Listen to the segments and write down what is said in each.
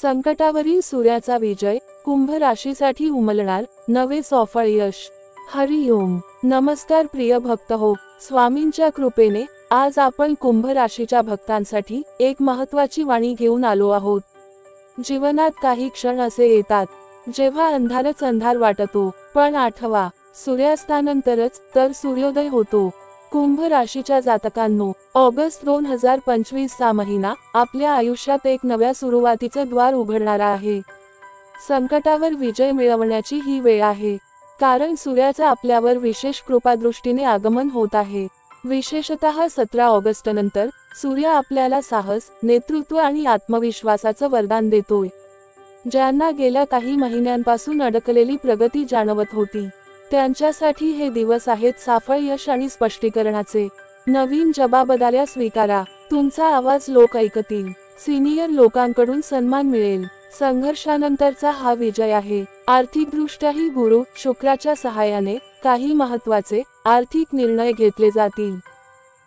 संकटावरील सूर्याचा विजय, कुंभ राशीसाठी उमलणार नवे सफळ यश। हरिओम नमस्कार प्रिय भक्त हो, स्वामींच्या कृपेने आज आपण कुंभ राशीच्या भक्तांसाठी एक महत्त्वाची वाणी घेऊन आलो आहोत। जीवनात काही क्षण असे येतात जेव्हा अंधारच अंधार वाटतो, पण आठवा, सूर्यास्तानंतरच तर सूर्योदय होतो। कुंभ राशीच्या जातकांनो, ऑगस्ट 2025 चा महिना आपल्या आयुष्यात एक नव्या सुरुवातीचे द्वार उघडणारा आहे। संकटावर विजय मिळवण्याची ही वेळ आहे, कारण सूर्याचा आपल्यावर विशेष कृपादृष्टीने आगमन होत आहे। विशेषतः 17 ऑगस्ट नंतर सूर्य आपल्याला साहस, नेतृत्व आणि आत्मविश्वासाचं वरदान देतोय। ज्यांना गेल्या काही महिन्यांपासून अडकलेली प्रगती जाणवत होती, त्यांच्यासाठी हे दिवस आहेत सफळ यश आणि स्पष्टीकरणाचे। नवीन जबाबदाऱ्या स्वीकारा, तुमचा आवाज लोक ऐकतील, सिनियर लोकांकडून सन्मान मिळेल। संघर्षानंतरचा हा विजय आहे। आर्थिकदृष्ट्याही गुरु शुक्राच्या सहाय्याने काही महत्त्वाचे आर्थिक निर्णय घेतले जातील।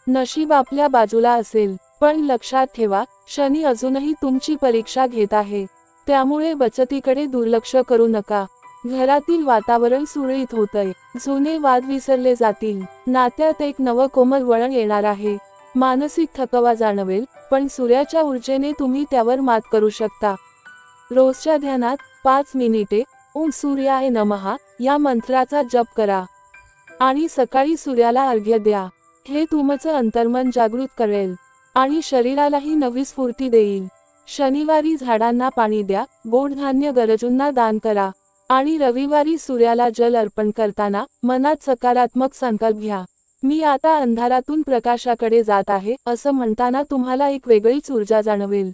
नशीब आपल्या बाजूला असेल, पण लक्षात ठेवा, शनी अजूनही तुमची परीक्षा घेत आहे, त्यामुळे बचतीकडे दुर्लक्ष करू नका। घरातील वातावरण सुरळीत होतंय, जुने वाद विसरले जातील, नात्यात एक नवं कोमल वळण येणार आहे। मानसिक थकवा जाणवेल, पण सूर्याच्या ऊर्जेने तुम्ही त्यावर मात करू शकता। रोजच्या ध्यानात 5 मिनिटे ओम सूर्याय नमः या मंत्राचा जप करा आणि सकाळी सूर्याला अर्घ्य द्या। हे तुमचं अंतर्मन जागृत करेल आणि शरीरालाही नवी स्फूर्ती देईल। शनिवारी झाडांना पाणी द्या, गोड धान्य गरजूंना दान करा आणि रविवारी सूर्याला जल अर्पण करताना मनात सकारात्मक संकल्प घ्या। मी आता अंधारातून प्रकाशाकडे जात आहे असं म्हणताना तुम्हाला एक वेगळीच ऊर्जा जाणवेल।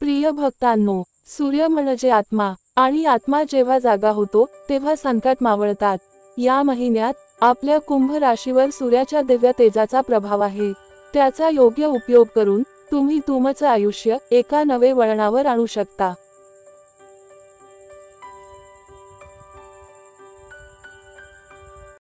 प्रिय भक्तांनो, सूर्य म्हणजे आत्मा, आणि आत्मा जेव्हा जागा होतो तेव्हा संकट मावळतात। या महिन्यात आपल्या कुंभ राशीवर सूर्याच्या दिव्य तेजाचा प्रभाव आहे। त्याचा योग्य उपयोग करून तुम्ही तुमचं आयुष्य एका नवे वळणावर आणू शकता।